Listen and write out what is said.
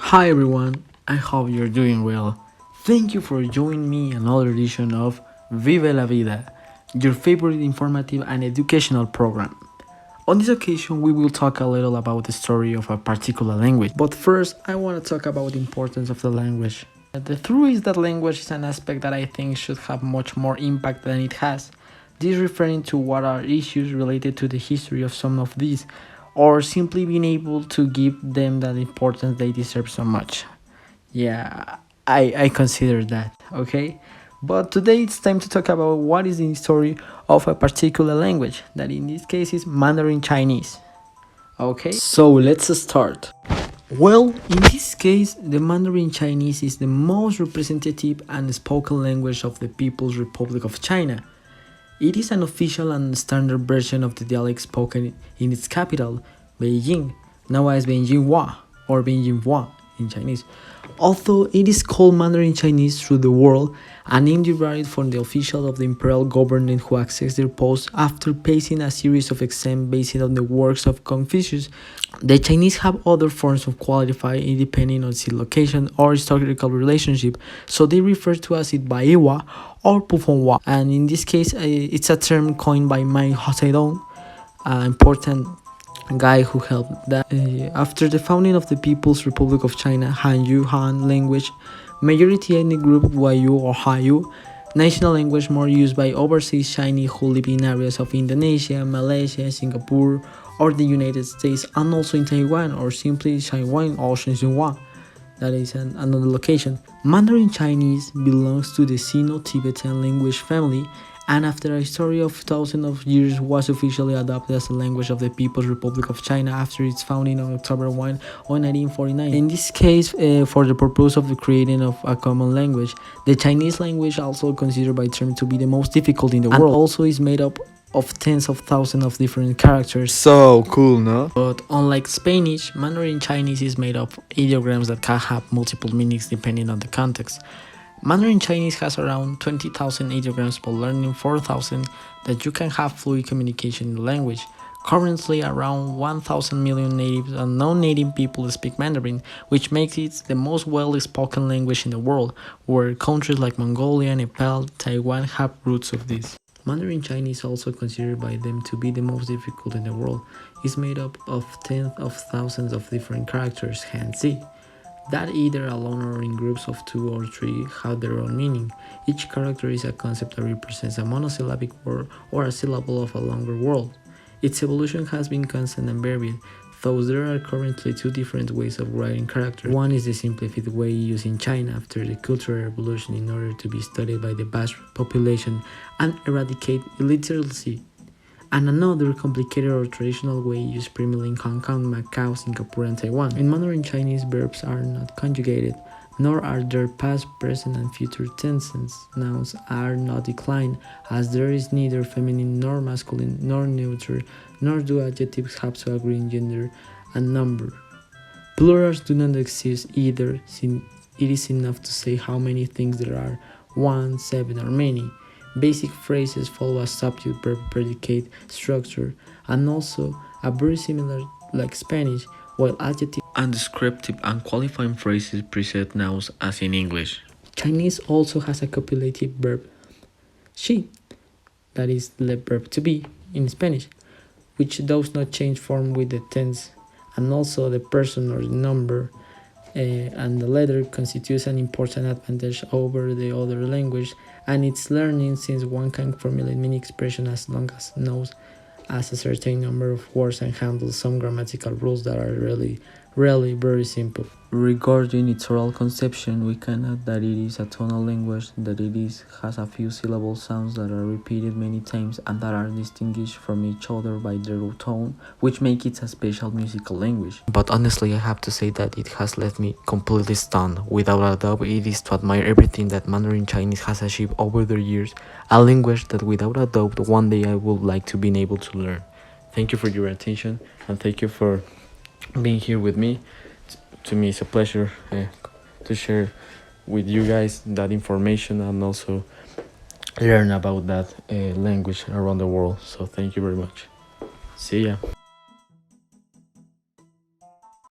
Hi everyone, I hope you're doing well. Thank you for joining me another edition of Vive la Vida, your favorite informative and educational program. On this occasion, we will talk a little about the story of a particular language. But first, I want to talk about the importance of the language. The truth is that language is an aspect that I think should have much more impact than it has. This referring to what are issues related to the history of some of these, or simply being able to give them that importance they deserve so much. Yeah, I consider that, okay? But today it's time to talk about what is the story of a particular language, that in this case is Mandarin Chinese. Okay, so let's start. Well, in this case, the Mandarin Chinese is the most representative and spoken language of the People's Republic of China. It is an official and standard version of the dialect spoken in its capital, Beijing, now as Beijinghua or Beijinghua in Chinese. Although it is called Mandarin Chinese through the world, a name derived from the official of the imperial government who accessed their post after passing a series of exams based on the works of Confucius. The Chinese have other forms of qualifying depending on its location or historical relationship, so they refer to as it Baiwa or Pufonghua. And in this case, it's a term coined by Mao Zedong, an important guy who helped that. After the founding of the People's Republic of China, Hanyu Han language, majority ethnic group Huayu or Hayu, national language more used by overseas Chinese who live in areas of Indonesia, Malaysia, Singapore, or the United States, and also in Taiwan or simply Taiwan or Shenzhen. That is another location. Mandarin Chinese belongs to the Sino-Tibetan language family, and after a history of thousands of years was officially adopted as a language of the People's Republic of China after its founding on October 1 of 1949. In this case, for the purpose of the creating of a common language, the Chinese language also considered by term to be the most difficult in the world, also is made up of tens of thousands of different characters. So cool, no? But unlike Spanish, Mandarin Chinese is made of ideograms that can have multiple meanings depending on the context. Mandarin Chinese has around 20,000 ideograms, but learning 4,000 that you can have fluid communication in the language. Currently, around 1,000 million native and non-native people speak Mandarin, which makes it the most well-spoken language in the world, where countries like Mongolia, Nepal, Taiwan have roots of this. Mandarin Chinese, also considered by them to be the most difficult in the world, is made up of tens of thousands of different characters, Hanzi, that either alone or in groups of 2 or 3 have their own meaning. Each character is a concept that represents a monosyllabic word or a syllable of a longer word. Its evolution has been constant and varied, though there are currently 2 different ways of writing characters. One is the simplified way used in China after the Cultural Revolution in order to be studied by the vast population and eradicate illiteracy, and another complicated or traditional way used primarily in Hong Kong, Macau, Singapore, and Taiwan. In Mandarin Chinese, verbs are not conjugated, nor are there past, present, and future tenses. Nouns are not declined, as there is neither feminine nor masculine nor neuter, nor do adjectives have to agree in gender and number. Plurals do not exist either, since it is enough to say how many things there are, 1, 7, or many. Basic phrases follow a subject, verb, predicate structure, and also are very similar like Spanish, while adjective And descriptive and qualifying phrases precede nouns as in English. Chinese also has a copulative verb, she, that is the verb to be in Spanish, which does not change form with the tense, and also the person or the number and the letter constitutes an important advantage over the other language and its learning, since one can formulate many expressions as long as knows as a certain number of words and handles some grammatical rules that are really very simple. Regarding its oral conception, we can add that it is a tonal language, that it has a few syllable sounds that are repeated many times and that are distinguished from each other by their tone, which make it a special musical language. But honestly, I have to say that it has left me completely stunned. Without a doubt, it is to admire everything that Mandarin Chinese has achieved over the years, a language that without a doubt one day I would like to be able to learn. Thank you for your attention, and thank you for being here with me. To me, it's a pleasure to share with you guys that information and also learn about that language around the world. So thank you very much. See ya.